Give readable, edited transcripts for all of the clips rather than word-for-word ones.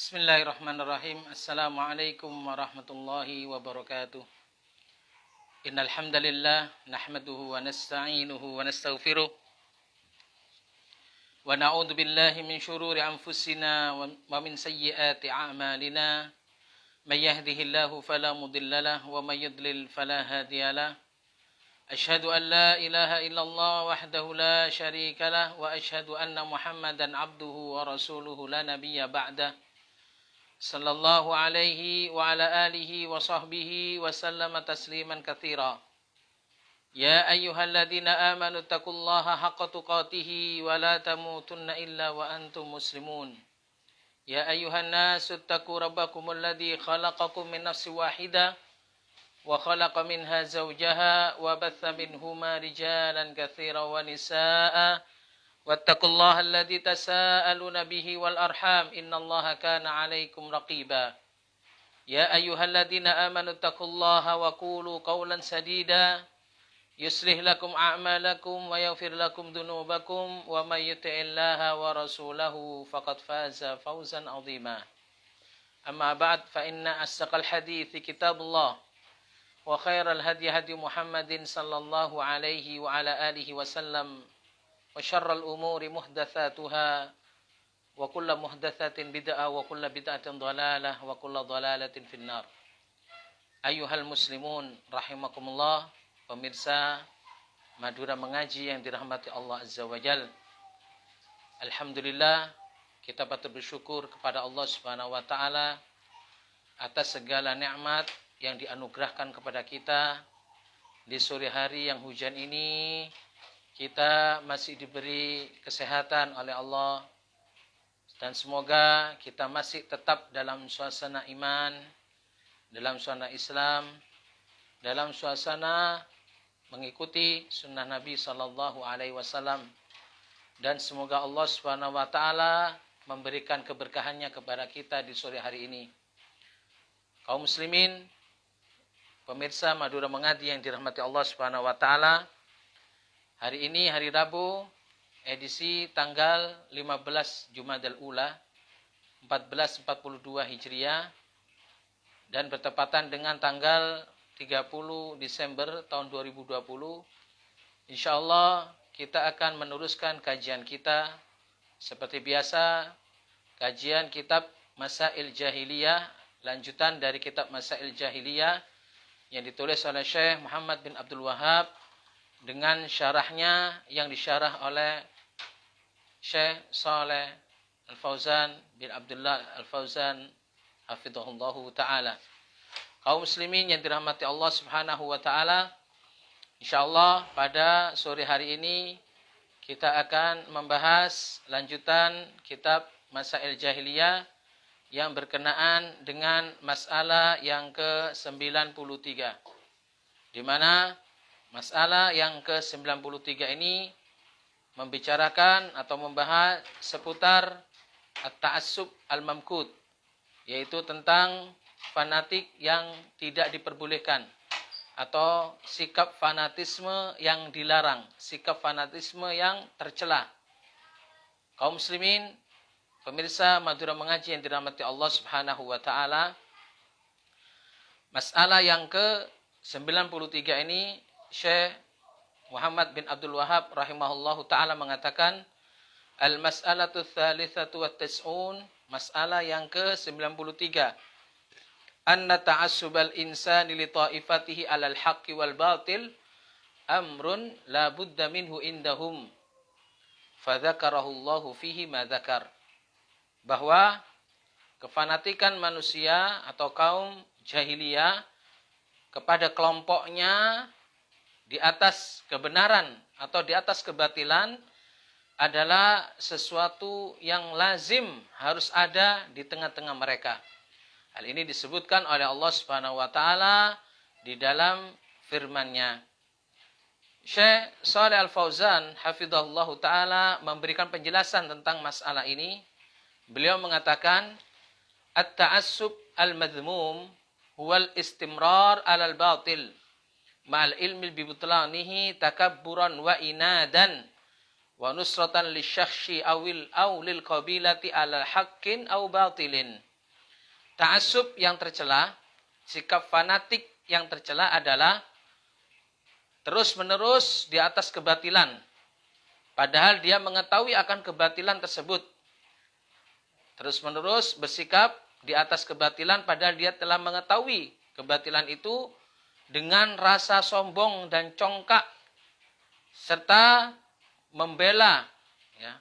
Bismillahirrahmanirrahim. Assalamualaikum warahmatullahi wabarakatuh. Innal hamdalillah nahmaduhu wa nasta'inuhu wa nastaghfiruh wa na'udzu billahi min shururi anfusina wa min sayyiati a'malina. May yahdihillahu fala mudilla lahu wa may yudlil fala hadiyalah. Asyhadu an la ilaha illallah wahdahu la syarika lah wa asyhadu anna Muhammadan abduhu wa rasuluhu la nabiyya ba'dah. Sallallahu alaihi wa ala alihi wa sahbihi wa sallama tasliman katsira. Ya ayyuhalladzina amanu taqullaha haqqa tuqatih wa la tamutunna illa wa antum muslimun. Ya ayyuhan nasu taqu rabbakumul ladzi khalaqakum min nafsin wahidah wa khalaqa minha zawjaha wa batha minhuma rijalan katsiran wa nisaa'a. Wattaqullaha alladzi tasaaluna bihi wal arham innallaha kana 'alaikum raqiba. Ya ayyuhalladzina amanu taqullaha wa qulu qawlan sadida yuslih lakum a'malakum wa yaghfir lakum dhunubakum wa may yuti'illaha wa rasulahu faqad faza fawzan 'azima. Amma ba'd fa inna asdaqal hadithi kitabullah wa khairal hadi Muhammadin sallallahu alaihi wa ala alihi wasallam. Wa syarrul umuri muhdatsatuha wa kullu muhdatsatin bid'ah wa kullu bid'atin dhalalah wa kullu dhalalatin finnar. Ayyuhal muslimun rahimakumullah, pemirsa Madura Mengaji yang dirahmati Allah Azza wa Jalla. Alhamdulillah, kita patut bersyukur kepada Allah Subhanahu wa taala atas segala nikmat yang dianugerahkan kepada kita di sore hari yang hujan ini. Kita masih diberi kesehatan oleh Allah dan semoga kita masih tetap dalam suasana iman, dalam suasana Islam, dalam suasana mengikuti sunnah Nabi Sallallahu Alaihi Wasallam, dan semoga Allah Subhanahu Wa Taala memberikan keberkahannya kepada kita di sore hari ini. Kaum muslimin, pemirsa Madura Mengaji yang dirahmati Allah Subhanahu Wa Taala. Hari ini hari Rabu, edisi tanggal 15 Jumadal Ula 1442 Hijriah dan bertepatan dengan tanggal 30 Desember tahun 2020. Insyaallah kita akan meneruskan kajian kita seperti biasa, kajian kitab Masail Jahiliyah, lanjutan dari kitab Masail Jahiliyah yang ditulis oleh Syekh Muhammad bin Abdul Wahhab dengan syarahnya yang disyarah oleh Syekh Saleh Al-Fauzan bin Abdullah Al-Fauzan hafizahullahu ta'ala. Kaum muslimin yang dirahmati Allah Subhanahu wa ta'ala, insyaallah pada sore hari ini kita akan membahas lanjutan kitab Masail Jahiliyah yang berkenaan dengan masalah yang ke-93, di mana masalah yang ke-93 ini membicarakan atau membahas seputar at-ta'assub al-mamqut, yaitu tentang fanatik yang tidak diperbolehkan atau sikap fanatisme yang dilarang, sikap fanatisme yang tercela. Kaum muslimin, pemirsa Madura Mengaji yang dirahmati Allah Subhanahu wa taala, masalah yang ke-93 ini Syekh Muhammad bin Abdul Wahhab rahimahullahu ta'ala mengatakan, Al-mas'alatu tsalitsatu wat tis'un, masalah yang ke-93. Anna ta'assubal insani li ta'ifatihi 'alal haqqi wal batil amrun la budda minhu indahum. Fadzakarahu Allahu fihi ma dzakar. Bahwa kefanatikan manusia atau kaum jahiliyah kepada kelompoknya di atas kebenaran atau di atas kebatilan adalah sesuatu yang lazim harus ada di tengah-tengah mereka. Hal ini disebutkan oleh Allah Subhanahu wa taala di dalam firman-Nya. Syekh Saleh Al-Fauzan hafizahullahu taala memberikan penjelasan tentang masalah ini. Beliau mengatakan, at-ta'assub al-madhmum huwal istimrar 'alal batil ma'al ilmi bibutlanihi takabburan wa inadan wa nusratan lisyakhsi awil lil qabilati 'ala haqqin aw batilin. ta'assub yang tercela, sikap fanatik yang tercela adalah terus-menerus di atas kebatilan. Padahal dia mengetahui akan kebatilan tersebut. Terus-menerus bersikap di atas kebatilan padahal dia telah mengetahui kebatilan itu dengan rasa sombong dan congkak serta membela ya,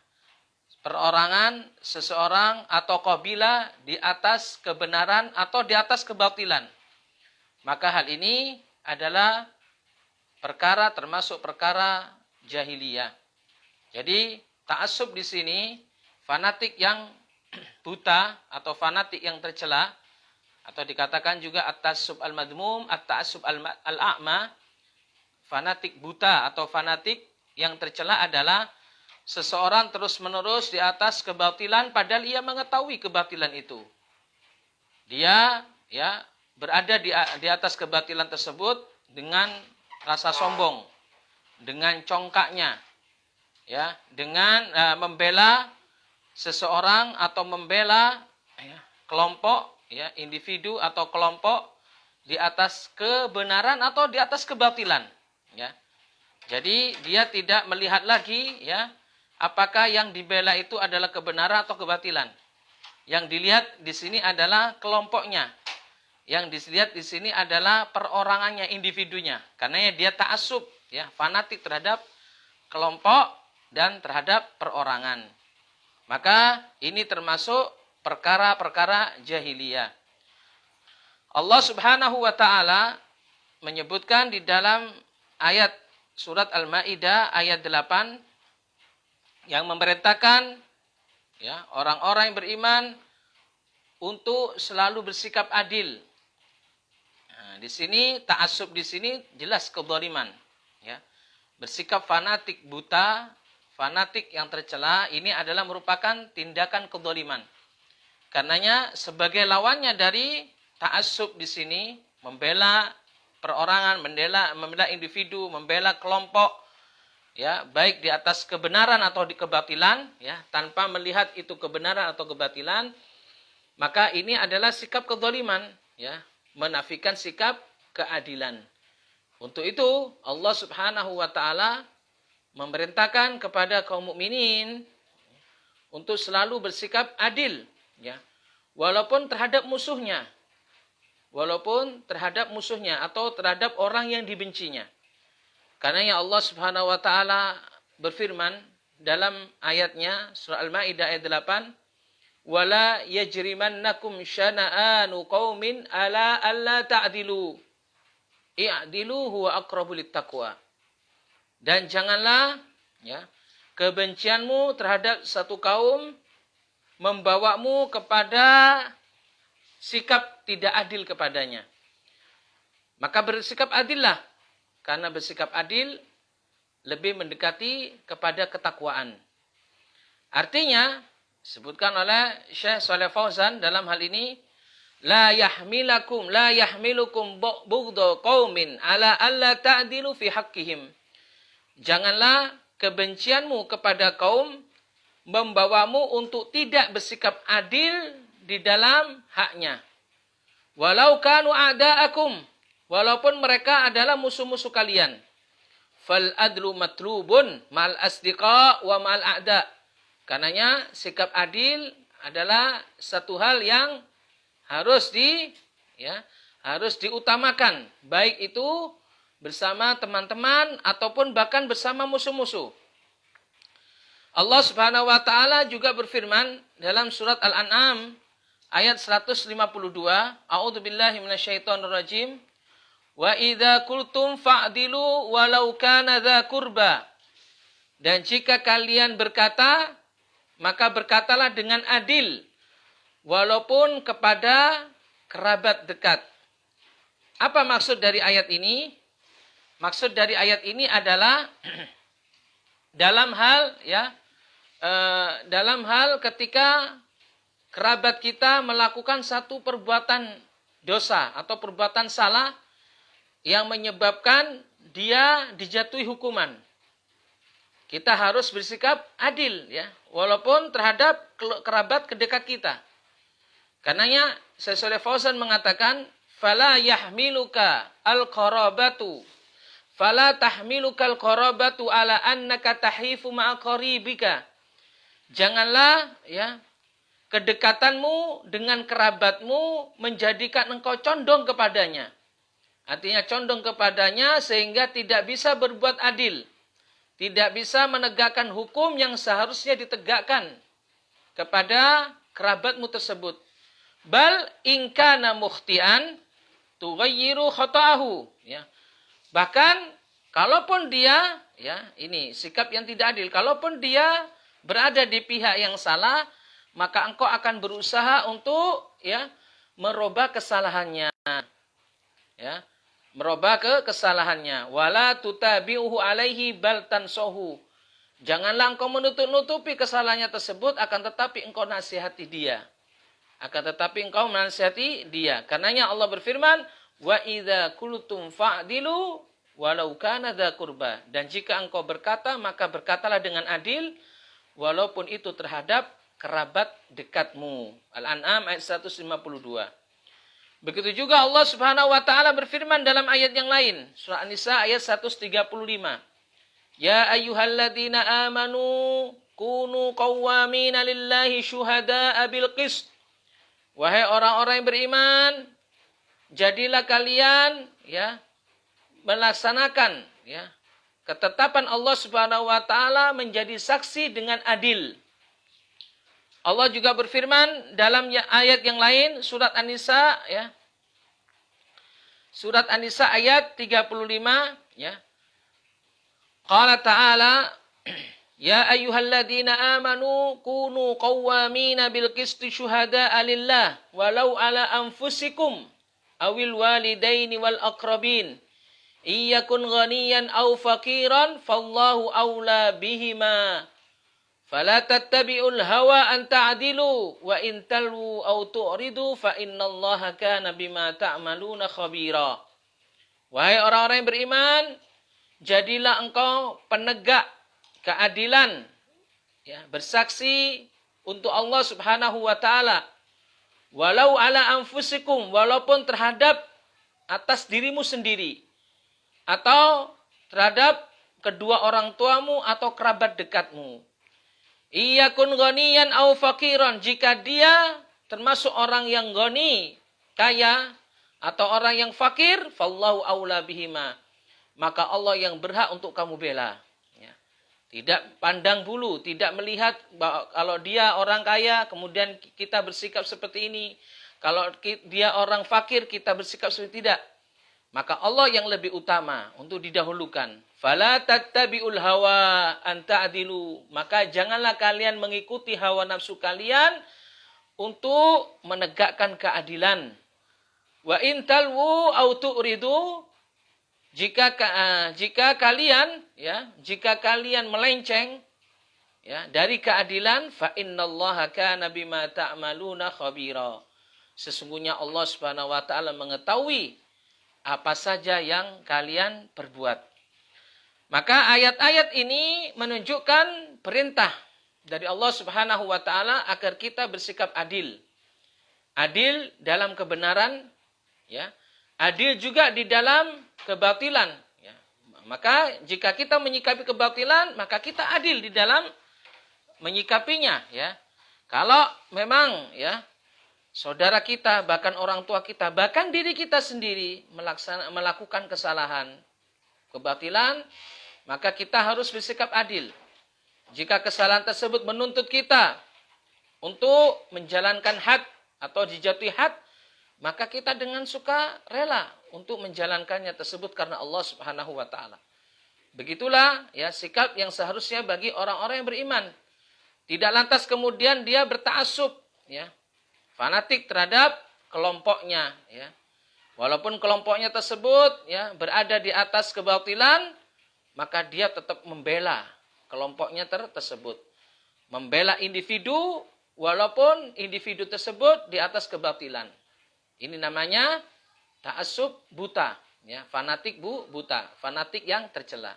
perorangan seseorang atau kabilah di atas kebenaran atau di atas kebatilan. Maka hal ini adalah perkara termasuk perkara jahiliyah. Jadi ta'assub di sini fanatik yang buta atau fanatik yang tercela atau dikatakan juga at-ta'assub al-madmum, at-ta'assub al-a'ma. Fanatik buta atau fanatik yang tercela adalah seseorang terus-menerus di atas kebatilan padahal ia mengetahui kebatilan itu. Dia ya berada di atas kebatilan tersebut dengan rasa sombong, dengan congkaknya, ya, dengan membela seseorang atau membela ya, kelompok, ya, individu atau kelompok di atas kebenaran atau di atas kebatilan, ya. Jadi dia tidak melihat lagi, ya, apakah yang dibela itu adalah kebenaran atau kebatilan. Yang dilihat di sini adalah kelompoknya. Yang dilihat di sini adalah perorangannya, individunya. Karena dia ta'assub, ya, fanatik terhadap kelompok dan terhadap perorangan. Maka ini termasuk perkara-perkara jahiliyah. Allah Subhanahu wa taala menyebutkan di dalam ayat surat Al-Maidah ayat 8 yang memerintahkan ya, orang-orang yang beriman untuk selalu bersikap adil. Nah, di sini ta'assub di sini jelas kezaliman, ya. Bersikap fanatik buta, fanatik yang tercela ini adalah merupakan tindakan kezaliman. Karenanya sebagai lawannya dari ta'assub di sini membela perorangan, membela individu, membela kelompok, ya, baik di atas kebenaran atau di kebatilan, ya, tanpa melihat itu kebenaran atau kebatilan, maka ini adalah sikap kezaliman, ya, menafikan sikap keadilan. Untuk itu Allah Subhanahu wa taala memerintahkan kepada kaum mukminin untuk selalu bersikap adil, ya, walaupun terhadap musuhnya. Walaupun terhadap musuhnya atau terhadap orang yang dibencinya. Karena ya Allah Subhanahu wa taala berfirman dalam ayatnya surah Al-Maidah ayat 8, "Wala yajrimannakum syana'anu qaumin ala alla ta'dilu. I'dilu huwa aqrabu littaqwa." Dan janganlah, ya, kebencianmu terhadap satu kaum membawamu kepada sikap tidak adil kepadanya. Maka bersikap adillah. Karena bersikap adil lebih mendekati kepada ketakwaan. Artinya, disebutkan oleh Syekh Shalih Fauzan dalam hal ini, la yahmilukum bughdhu qaumin ala alla ta'dilu fi haqqihim. Janganlah kebencianmu kepada kaum membawamu untuk tidak bersikap adil di dalam haknya. Walau kanu a'da'akum, walaupun mereka adalah musuh-musuh kalian. Fal adlu matlubun mal asdiqa wa mal a'da. Karenanya sikap adil adalah satu hal yang harus harus diutamakan, baik itu bersama teman-teman ataupun bahkan bersama musuh-musuh. Allah Subhanahu wa taala juga berfirman dalam surat Al-An'am ayat 152, A'udzubillahi minasyaitonirrajim. Wa idza qultum fa'dilu walau kana dza qurba. Dan jika kalian berkata, maka berkatalah dengan adil walaupun kepada kerabat dekat. Apa maksud dari ayat ini? Maksud dari ayat ini adalah dalam hal ketika kerabat kita melakukan satu perbuatan dosa atau perbuatan salah yang menyebabkan dia dijatuhi hukuman. Kita harus bersikap adil, ya, walaupun terhadap kerabat kedekat kita. Karenanya Syekh Shalih Fauzan mengatakan, "Fala yahmiluka al-qarabatu. Fala tahmiluka al-qarabatu ala annaka tahifu ma'a qaribika." Janganlah ya kedekatanmu dengan kerabatmu menjadikan engkau condong kepadanya. Artinya condong kepadanya sehingga tidak bisa berbuat adil. Tidak bisa menegakkan hukum yang seharusnya ditegakkan kepada kerabatmu tersebut. Bal in kana mukhtian tughayyiru khata'ahu, ya. Bahkan kalaupun dia, ya, ini sikap yang tidak adil, kalaupun dia berada di pihak yang salah, maka engkau akan berusaha untuk ya merubah kesalahannya. Ya, merubah kesalahannya. Wala tutabi'uhu alaihi bal tansohu. Janganlah engkau menutup-nutupi kesalahannya tersebut, akan tetapi engkau nasihati dia. Akan tetapi engkau menasihati dia. Karenanya Allah berfirman, wa idza qultum fa'dilu walau kana dza qurba. Dan jika engkau berkata, maka berkatalah dengan adil walaupun itu terhadap kerabat dekatmu. Al-An'am ayat 152. Begitu juga Allah Subhanahu wa taala berfirman dalam ayat yang lain, surah An-Nisa ayat 135. Ya ayyuhalladzina amanu kunu qawwamina lillahi syuhada'a bil qist. Wahai orang-orang yang beriman, jadilah kalian ya melaksanakan ya ketetapan Allah Subhanahu wa taala menjadi saksi dengan adil. Allah juga berfirman dalam ayat yang lain, surat An-Nisa ya. Surat An-Nisa ayat 35 ya. Qala ta'ala ya ayyuhalladzina amanu kunu qawwamina bil qisti syuhada'a lillah walau ala anfusikum awil walidaini wal aqrabin iyakun ghaniyan aw faqiran fallahu aula bihima fala tattabi'ul hawa an ta'dilu wa in talwu aw tu'ridu fa innallaha kana bima ta'maluna khabira. Wahai orang-orang yang beriman, jadilah engkau penegak keadilan ya, bersaksi untuk Allah Subhanahu wa taala walau ala anfusikum, walaupun terhadap atas dirimu sendiri atau terhadap kedua orang tuamu atau kerabat dekatmu. Iyakun ghaniyan au faqiran, jika dia termasuk orang yang ghani, kaya, atau orang yang fakir, fallahu aula bihima, maka Allah yang berhak untuk kamu bela. Ya. Tidak pandang bulu, tidak melihat bahwa kalau dia orang kaya, kemudian kita bersikap seperti ini. Kalau dia orang fakir, kita bersikap seperti tidak. Maka Allah yang lebih utama untuk didahulukan. Fala tattabi'ul hawa an ta'dilu, maka janganlah kalian mengikuti hawa nafsu kalian untuk menegakkan keadilan. Wa in talwu au tu'ridu, jika kalian melenceng ya dari keadilan, fa innallaha kana bima ta'maluna khabira. Sesungguhnya Allah Subhanahu wa taala mengetahui apa saja yang kalian perbuat. Maka ayat-ayat ini menunjukkan perintah dari Allah Subhanahu wa taala agar kita bersikap adil. Adil dalam kebenaran ya. Adil juga di dalam kebatilan ya. Maka jika kita menyikapi kebatilan, maka kita adil di dalam menyikapinya ya. Kalau memang ya saudara kita, bahkan orang tua kita, bahkan diri kita sendiri melakukan kesalahan, kebatilan, maka kita harus bersikap adil. Jika kesalahan tersebut menuntut kita untuk menjalankan had atau dijatuhi had, maka kita dengan suka rela untuk menjalankannya tersebut karena Allah Subhanahu wa taala. Begitulah ya sikap yang seharusnya bagi orang-orang yang beriman. Tidak lantas kemudian dia berta'assub ya, fanatik terhadap kelompoknya ya. Walaupun kelompoknya tersebut ya berada di atas kebatilan, maka dia tetap membela kelompoknya tersebut. Membela individu walaupun individu tersebut di atas kebatilan. Ini namanya ta'assub buta, ya, fanatik buta, fanatik yang tercela.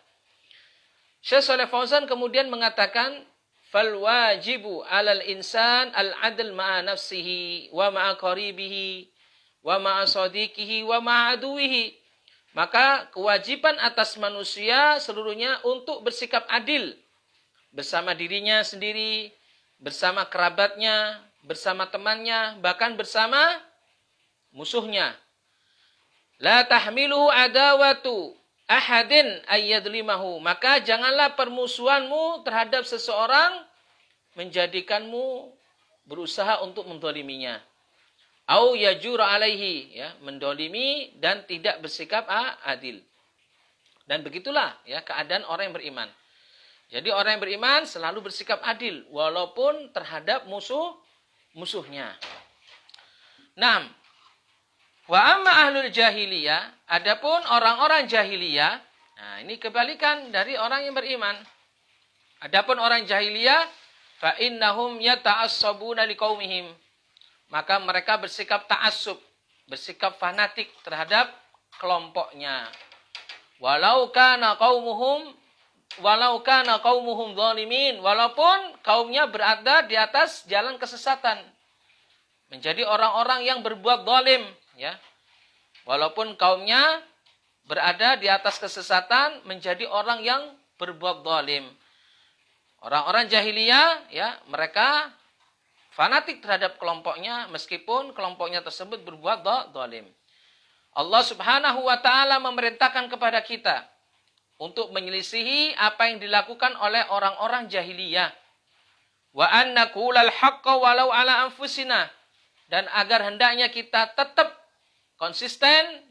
Syekh Shalih Fauzan kemudian mengatakan, fal wajibu 'alal insan al-'adl ma'a nafsihi wa ma'a qaribihi wa ma'a sadiqihi wa ma'a aduwihi. Maka kewajiban atas manusia seluruhnya untuk bersikap adil bersama dirinya sendiri, bersama kerabatnya, bersama temannya, bahkan bersama musuhnya. La tahmiluhu adawatu ahadin ayyadlimahu. Maka janganlah permusuhanmu terhadap seseorang menjadikanmu berusaha untuk mendoliminya. Au yajura alaihi, ya, mendolimi dan tidak bersikap adil. Dan begitulah ya keadaan orang yang beriman. Jadi orang yang beriman selalu bersikap adil walaupun terhadap musuhnya. 6. Wa amma ahlul jahiliyah, adapun orang-orang jahiliyah, nah ini kebalikan dari orang yang beriman. Adapun orang jahiliyah, fa innahum yata'assabuna liqaumihim. Maka mereka bersikap ta'assub, bersikap fanatik terhadap kelompoknya. Walau kana qaumuhum zalimin, walaupun kaumnya berada di atas jalan kesesatan. Menjadi orang-orang yang berbuat zalim, ya. Walaupun kaumnya berada di atas kesesatan, menjadi orang yang berbuat zalim. Orang-orang jahiliyah, ya, mereka fanatik terhadap kelompoknya meskipun kelompoknya tersebut berbuat zalim. Allah Subhanahu wa taala memerintahkan kepada kita untuk menyelisihi apa yang dilakukan oleh orang-orang jahiliyah. Wa an naqulal haqqa walau ala anfusina, dan agar hendaknya kita tetap konsisten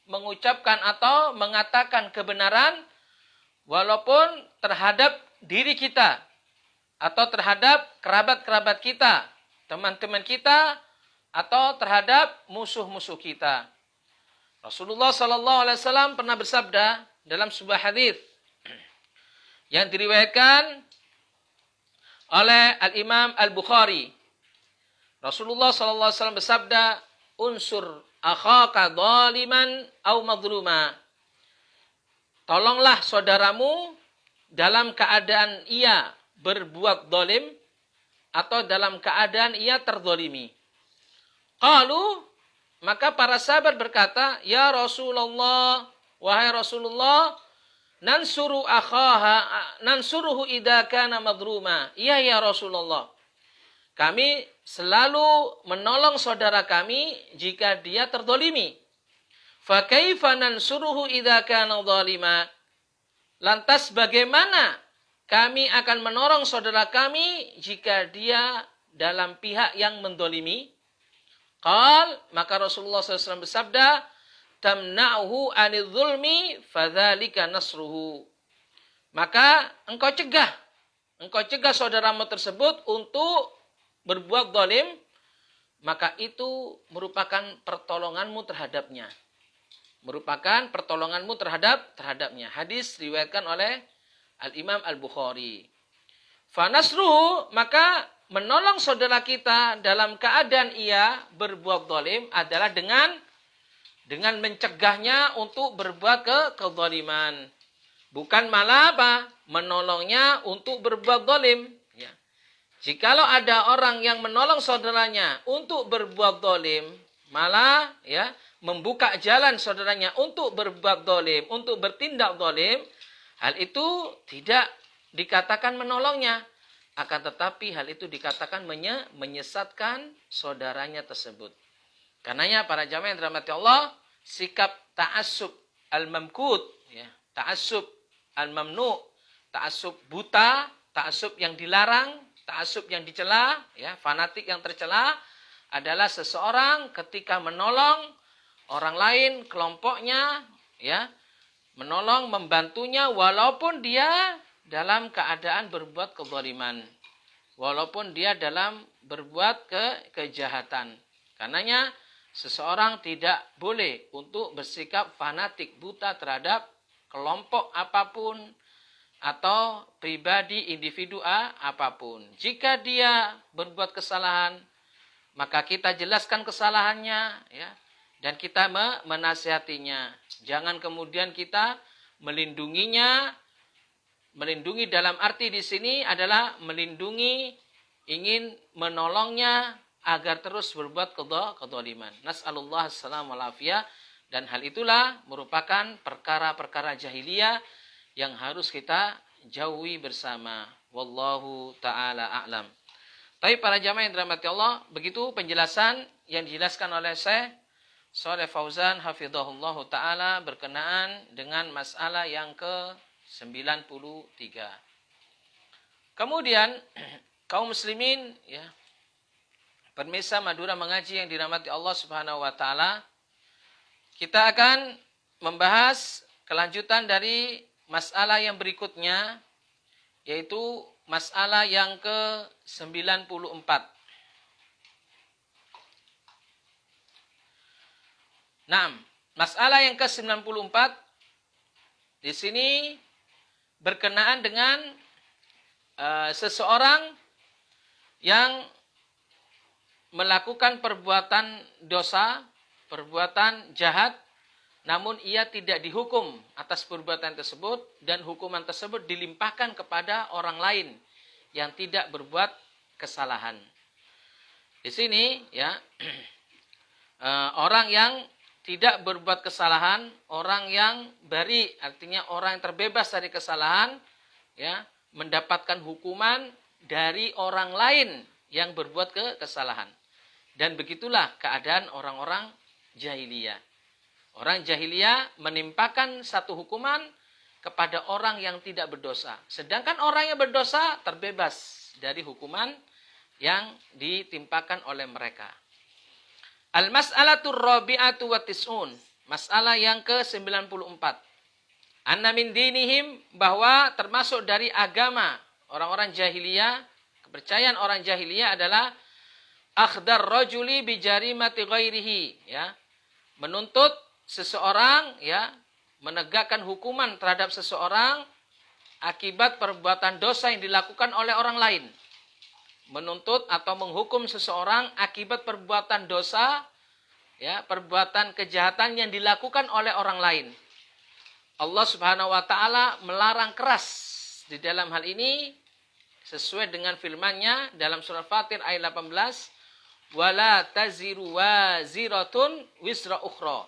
mengucapkan atau mengatakan kebenaran walaupun terhadap diri kita atau terhadap kerabat-kerabat kita, teman-teman kita, atau terhadap musuh-musuh kita. Rasulullah SAW pernah bersabda dalam sebuah hadis yang diriwayatkan oleh Al-Imam Al-Bukhari. Rasulullah SAW bersabda, unsur akhaka dhaliman au madluma. Tolonglah saudaramu dalam keadaan ia berbuat zalim atau dalam keadaan ia terzalimi. Qalu, maka para sahabat berkata, ya Rasulullah, wahai Rasulullah, nansuruhu idza kana madruma. Iya ya Rasulullah. Kami selalu menolong saudara kami jika dia terzalimi. Fa kaifa nansuruhu idza kana zalima? Lantas bagaimana kami akan menolong saudara kami jika dia dalam pihak yang mendolimi? Qal, maka Rasulullah SAW bersabda, tamna'uhu anil zulmi fadzalika nasruhu. Maka engkau cegah saudaramu tersebut untuk berbuat zalim, maka itu merupakan pertolonganmu terhadapnya. Terhadapnya. Hadis riwayatkan oleh Al-Imam Al-Bukhari. Fanasruhu, maka menolong saudara kita dalam keadaan ia berbuat zalim adalah dengan mencegahnya untuk berbuat kezaliman. Bukan malah apa? Menolongnya untuk berbuat zalim. Ya. Jikalau ada orang yang menolong saudaranya untuk berbuat zalim, malah ya membuka jalan saudaranya untuk berbuat zalim, untuk bertindak zalim, hal itu tidak dikatakan menolongnya. Akan tetapi hal itu dikatakan menyesatkan saudaranya tersebut. Karenanya para jamaah yang dirahmati Allah, sikap ta'assub al-mamkut, ya, ta'assub al-mamnu, ta'assub buta, ta'assub yang dilarang, ta'assub yang dicela, ya, fanatik yang tercela, adalah seseorang ketika menolong orang lain, kelompoknya, ya, menolong, membantunya walaupun dia dalam keadaan berbuat kezaliman, walaupun dia dalam berbuat kejahatan. Karenanya seseorang tidak boleh untuk bersikap fanatik buta terhadap kelompok apapun atau pribadi individu apapun. Jika dia berbuat kesalahan, maka kita jelaskan kesalahannya, ya, dan kita menasihatinya. Jangan kemudian kita melindunginya Melindungi dalam arti di sini adalah melindungi, ingin menolongnya agar terus berbuat kedzaliman. Nas'alullah as-salam wal afiyah. Dan hal itulah merupakan perkara-perkara jahiliyah yang harus kita jauhi bersama. Wallahu ta'ala a'lam. Tapi para jamaah yang dirahmati Allah, begitu penjelasan yang dijelaskan oleh Syekh Shalih Fauzan hafizahullah ta'ala berkenaan dengan masalah yang ke-93. Kemudian kaum muslimin ya, pemirsa Madura Mengaji yang dirahmati Allah Subhanahu wa taala, kita akan membahas kelanjutan dari masalah yang berikutnya, yaitu masalah yang ke-94. Nah, masalah yang ke-94 di sini berkenaan dengan seseorang yang melakukan perbuatan dosa, perbuatan jahat, namun ia tidak dihukum atas perbuatan tersebut dan hukuman tersebut dilimpahkan kepada orang lain yang tidak berbuat kesalahan. Di sini ya, orang yang tidak berbuat kesalahan, orang yang bari, artinya orang yang terbebas dari kesalahan, ya, mendapatkan hukuman dari orang lain yang berbuat kesalahan. Dan begitulah keadaan orang-orang jahiliyah. Orang jahiliyah menimpakan satu hukuman kepada orang yang tidak berdosa. Sedangkan orang yang berdosa terbebas dari hukuman yang ditimpakan oleh mereka. Al-mas'alatur rabi'atu wa tis'un. Masalah yang ke-94. Anna min dinihim, bahwa termasuk dari agama orang-orang jahiliyah, kepercayaan orang jahiliyah adalah akhdar rajuli bijarimati ghairihi, ya, menuntut seseorang, ya, menegakkan hukuman terhadap seseorang akibat perbuatan dosa yang dilakukan oleh orang lain. Menuntut atau menghukum seseorang akibat perbuatan dosa, ya, perbuatan kejahatan yang dilakukan oleh orang lain. Allah Subhanahu wa taala melarang keras di dalam hal ini sesuai dengan firman-Nya dalam surah Fatir ayat 18. Wala taziru waziratun wisra ukhra.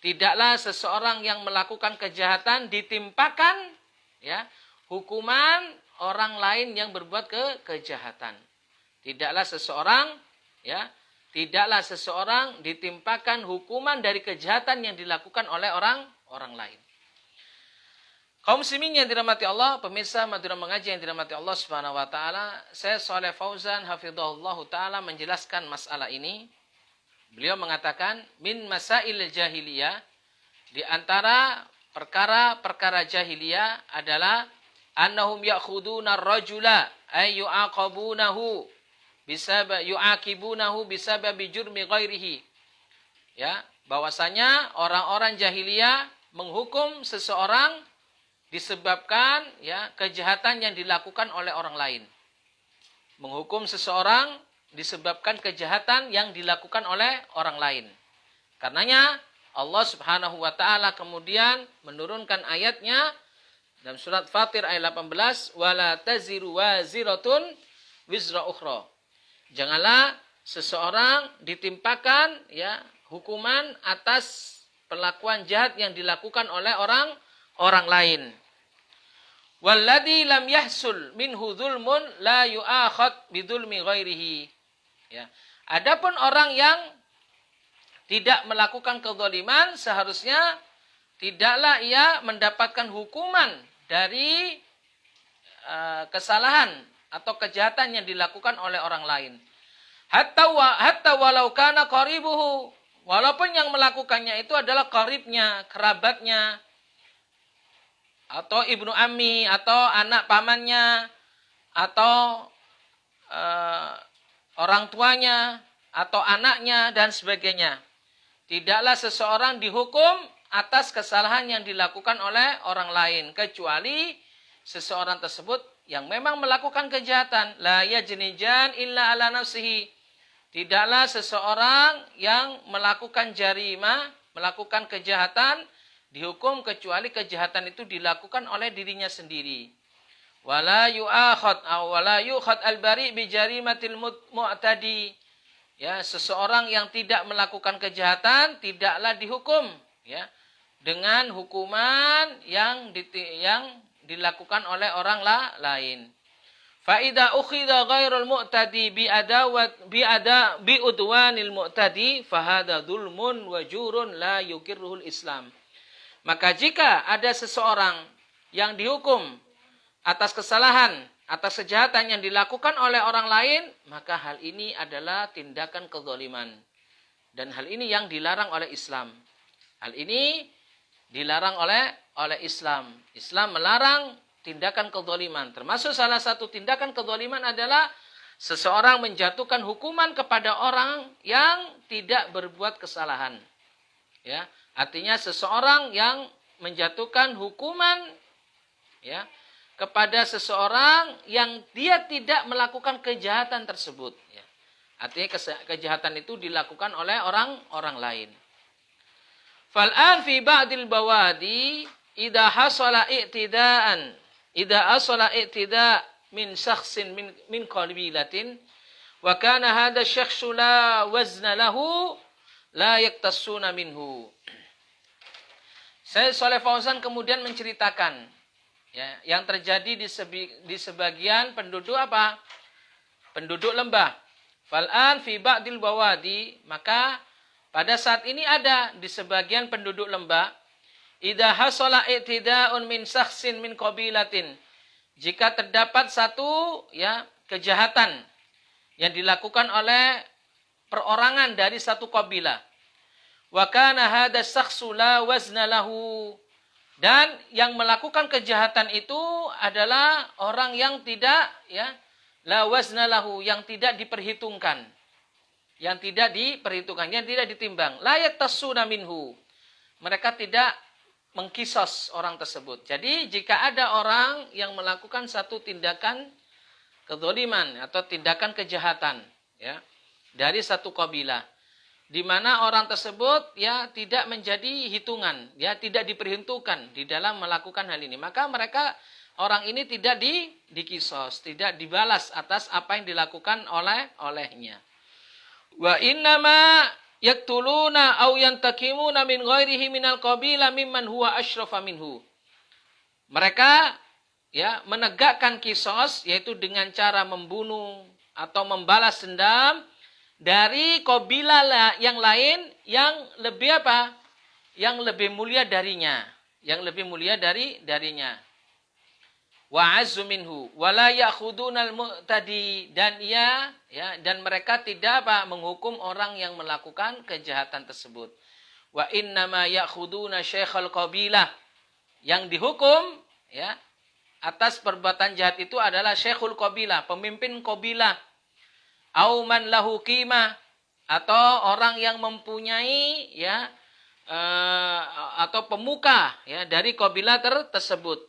Tidaklah seseorang yang melakukan kejahatan ditimpakan, ya, hukuman orang lain yang berbuat kejahatan. Tidaklah seseorang, ya, tidaklah seseorang ditimpakan hukuman dari kejahatan yang dilakukan oleh orang lain. Kaum muslimin yang dirahmati Allah, pemirsa Madura Mengaji yang dirahmati Allah Subhanahu wa taala, saya Shalih Fauzan hafizahullah taala menjelaskan masalah ini. Beliau mengatakan min masail jahiliyah, di antara perkara-perkara jahiliyah adalah annahum ya'khuduna ar-rajula ay yu'aqabunahu yu'aqibunahu bisababi jurmi ghairihi. Ya, bahwasanya orang-orang jahiliyah menghukum seseorang disebabkan, ya, kejahatan yang dilakukan oleh orang lain. Menghukum seseorang disebabkan kejahatan yang dilakukan oleh orang lain. Karenanya Allah Subhanahu wa taala kemudian menurunkan ayatnya dalam surat Fatir ayat 18, wala taziru waziratun wizra ukhra. Janganlah seseorang ditimpakan, ya, hukuman atas perlakuan jahat yang dilakukan oleh orang lain. Walladzi lam yahsul minhu dzulmun la yu'akhad bidzulmi ghairihi. Ya. Adapun orang yang tidak melakukan kezaliman, seharusnya tidaklah ia mendapatkan hukuman dari kesalahan atau kejahatan yang dilakukan oleh orang lain. Hatta walau kana qaribuhu, walaupun yang melakukannya itu adalah qaribnya, kerabatnya, atau ibnu ammi, atau anak pamannya, atau orang tuanya, atau anaknya, dan sebagainya. Tidaklah seseorang dihukum atas kesalahan yang dilakukan oleh orang lain, kecuali seseorang tersebut yang memang melakukan kejahatan. La yajnijan illa ala nafsihi. Tidaklah seseorang yang melakukan jarimah, melakukan kejahatan, dihukum kecuali kejahatan itu dilakukan oleh dirinya sendiri. Wala yu'akhad aw wala yu'khad al-bari bi jarimatil mu'tadi. Ya, seseorang yang tidak melakukan kejahatan tidaklah dihukum ya dengan hukuman yang dilakukan oleh orang lain. Fa idza ukhidha ghairul mu'tadi bi udwanil mu'tadi fa hadza dzulmun wa jurun la yukirruhul Islam. Maka jika ada seseorang yang dihukum atas kesalahan, atas kejahatan yang dilakukan oleh orang lain, maka hal ini adalah tindakan kezaliman. Dan hal ini yang dilarang oleh Islam. Hal ini dilarang oleh Islam. Islam melarang tindakan kezaliman. Termasuk salah satu tindakan kezaliman adalah seseorang menjatuhkan hukuman kepada orang yang tidak berbuat kesalahan. Ya, artinya seseorang yang menjatuhkan hukuman ya kepada seseorang yang dia tidak melakukan kejahatan tersebut. Ya. Artinya kejahatan itu dilakukan oleh orang lain. Fal'an fi ba'dil bawadi idza hasala i'tida'an idza asala i'tida' min syakhsin min qabilatin wa kana hadha syakhsu la wazna lahu la yaktasuna minhu. Syekh Shalih Fauzan kemudian menceritakan ya, yang terjadi di sebagian penduduk apa? Penduduk lembah. Fal'an fi ba'dil bawadi, maka pada saat ini ada di sebagian penduduk lembah, idza hasala i'tida'un min syakhsin min qabilatin. Jika terdapat satu ya kejahatan yang dilakukan oleh perorangan dari satu kabilah. Wa kana hadha syakhsu la wazna lahu. Dan yang melakukan kejahatan itu adalah orang yang tidak ya la wazna lahu, yang tidak diperhitungkan. Yang tidak diperhitungkan, yang tidak ditimbang. La yaktasuna minhu. Mereka tidak mengkisos orang tersebut. Jadi jika ada orang yang melakukan satu tindakan kezaliman atau tindakan kejahatan ya dari satu kabilah, di mana orang tersebut ya tidak menjadi hitungan, ya tidak diperhitungkan di dalam melakukan hal ini, maka orang ini tidak dikisos, tidak dibalas atas apa yang dilakukan olehnya. Wa innama yaktuluna aw yantakimuna min ghairihi minal qabila mimman huwa asyrafa minhu. Mereka ya menegakkan kisos, yaitu dengan cara membunuh atau membalas dendam dari kabilah yang lain yang lebih apa? Yang lebih mulia darinya, yang lebih mulia darinya. Wa azzu minhu wa la ya'khudunal mu'tadi, dan mereka tidak apa? Menghukum orang yang melakukan kejahatan tersebut. Wa innama ya'khuduna syekhal qabilah. Yang dihukum ya atas perbuatan jahat itu adalah syekhul qabilah, pemimpin qabilah. Au man lahu qimah, atau orang yang mempunyai ya atau pemuka ya dari kabilah tersebut.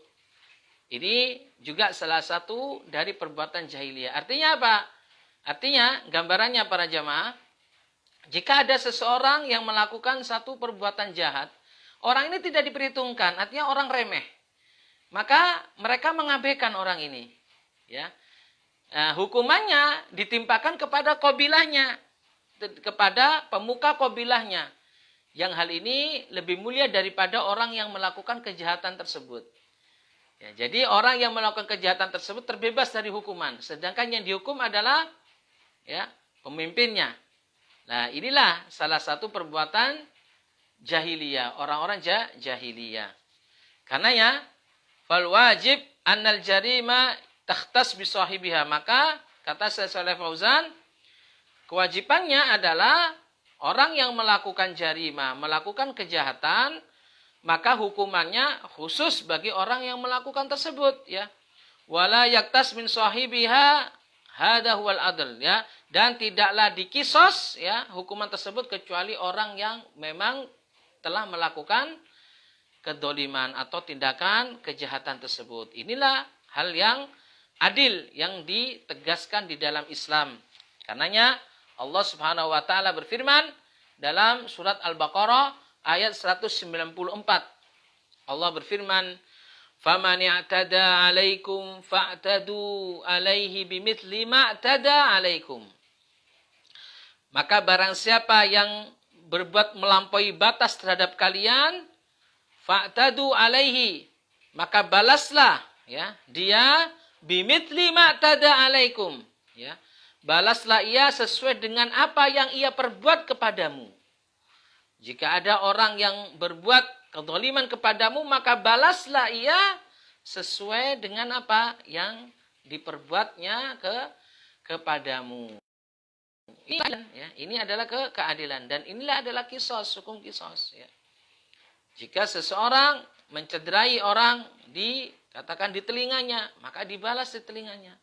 Ini juga salah satu dari perbuatan jahiliyah. Artinya apa? Artinya gambarannya para jamaah, jika ada seseorang yang melakukan satu perbuatan jahat, orang ini tidak diperhitungkan, artinya orang remeh. Maka mereka mengabaikan orang ini, ya. Nah, hukumannya ditimpakan kepada kabilahnya, kepada pemuka kabilahnya, yang hal ini lebih mulia daripada orang yang melakukan kejahatan tersebut. Ya, jadi orang yang melakukan kejahatan tersebut terbebas dari hukuman, sedangkan yang dihukum adalah ya pemimpinnya. Nah, inilah salah satu perbuatan jahiliyah, orang-orang jahiliyah. Karenanya fal wajib annal jarima takhtas bi sahibiha, maka kata Syekh Shalih Fauzan, kewajibannya adalah orang yang melakukan jarima, melakukan kejahatan, maka hukumannya khusus bagi orang yang melakukan tersebut ya. Wala yaktas min sahibiha hadza huwal adl ya, dan tidaklah dikisos ya hukuman tersebut kecuali orang yang memang telah melakukan kedzaliman atau tindakan kejahatan tersebut. Inilah hal yang adil yang ditegaskan di dalam Islam. Karenanya Allah Subhanahu wa taala berfirman dalam surat Al-Baqarah ayat 194. Allah berfirman, "Faman i'tada 'alaikum fa'tadu 'alaihi bimithli ma i'tada 'alaikum." Maka barang siapa yang berbuat melampaui batas terhadap kalian, fa'tadu 'alaihi, maka balaslah ya dia bimithli ma i'tada 'alaikum, ya. Balaslah ia sesuai dengan apa yang ia perbuat kepadamu. Jika ada orang yang berbuat kezaliman kepadamu, maka balaslah ia sesuai dengan apa yang diperbuatnya kepadamu. Ini adalah keadilan, dan inilah adalah kisos, hukum kisos. Ya. Jika seseorang mencederai orang katakan di telinganya, maka dibalas di telinganya.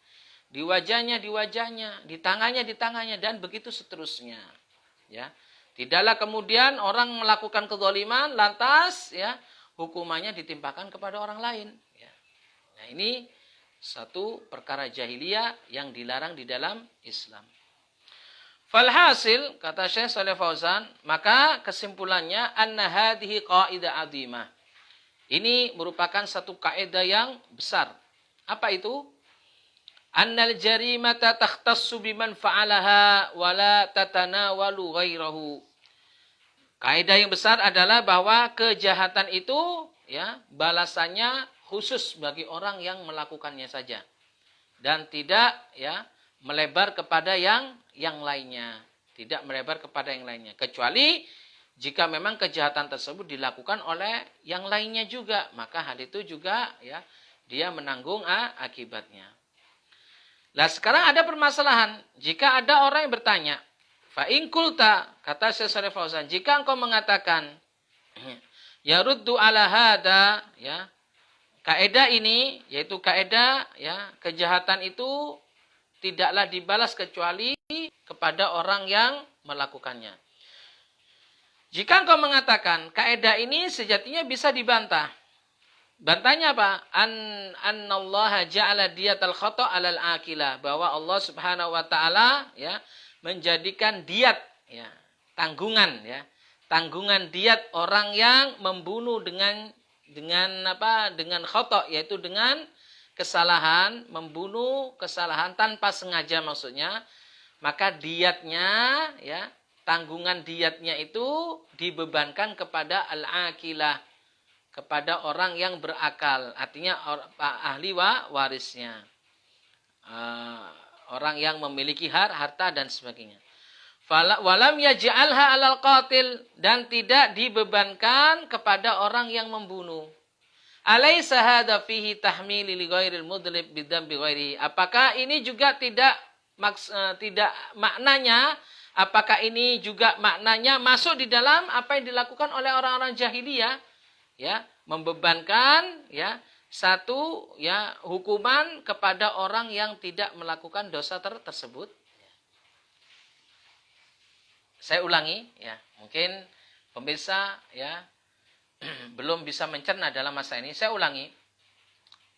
Di wajahnya, di tangannya, dan begitu seterusnya. Ya, tidaklah kemudian orang melakukan kezaliman lantas ya hukumannya ditimpakan kepada orang lain. Ya. Nah, ini satu perkara jahiliyah yang dilarang di dalam Islam. Falhasil, kata Syekh Shalih Fauzan, maka kesimpulannya anna hadhihi qaidah azimah. Ini merupakan satu kaidah yang besar. Apa itu? Annal jarimata takhtassu biman fa'alaha wa la tatanawalu ghairahu. Kaidah yang besar adalah bahwa kejahatan itu ya balasannya khusus bagi orang yang melakukannya saja dan tidak ya melebar kepada yang lainnya, tidak melebar kepada yang lainnya, kecuali jika memang kejahatan tersebut dilakukan oleh yang lainnya juga, maka hal itu juga ya dia menanggung akibatnya. Nah, sekarang ada permasalahan. Jika ada orang yang bertanya, fa in qulta, kata Syekh Shalih Fauzan, jika engkau mengatakan yaruddu ala hada, ya, kaidah ini yaitu kaidah ya kejahatan itu tidaklah dibalas kecuali kepada orang yang melakukannya. Jika engkau mengatakan kaidah ini sejatinya bisa dibantah. Bantahnya apa? Annallaha ja'ala diyatal khata' 'alal akila, bahwa Allah Subhanahu wa taala ya menjadikan diat ya, tanggungan ya. Tanggungan diat orang yang membunuh dengan khata', yaitu dengan kesalahan, membunuh kesalahan tanpa sengaja maksudnya, maka diatnya ya, tanggungan diatnya itu dibebankan kepada al-akilah, kepada orang yang berakal, artinya ahli warisnya, orang yang memiliki harta dan sebagainya. Walam yaj'alha 'alal qatil, dan tidak dibebankan kepada orang yang membunuh. Alaysa hadza fihi tahmili li ghairil mudlib bidzambi ghairihi. Apakah ini juga tidak maknanya, apakah ini juga maknanya masuk di dalam apa yang dilakukan oleh orang-orang jahiliyah? Ya, membebankan ya satu ya hukuman kepada orang yang tidak melakukan dosa tersebut. Saya ulangi ya, mungkin pemirsa ya belum bisa mencerna dalam masa ini. Saya ulangi.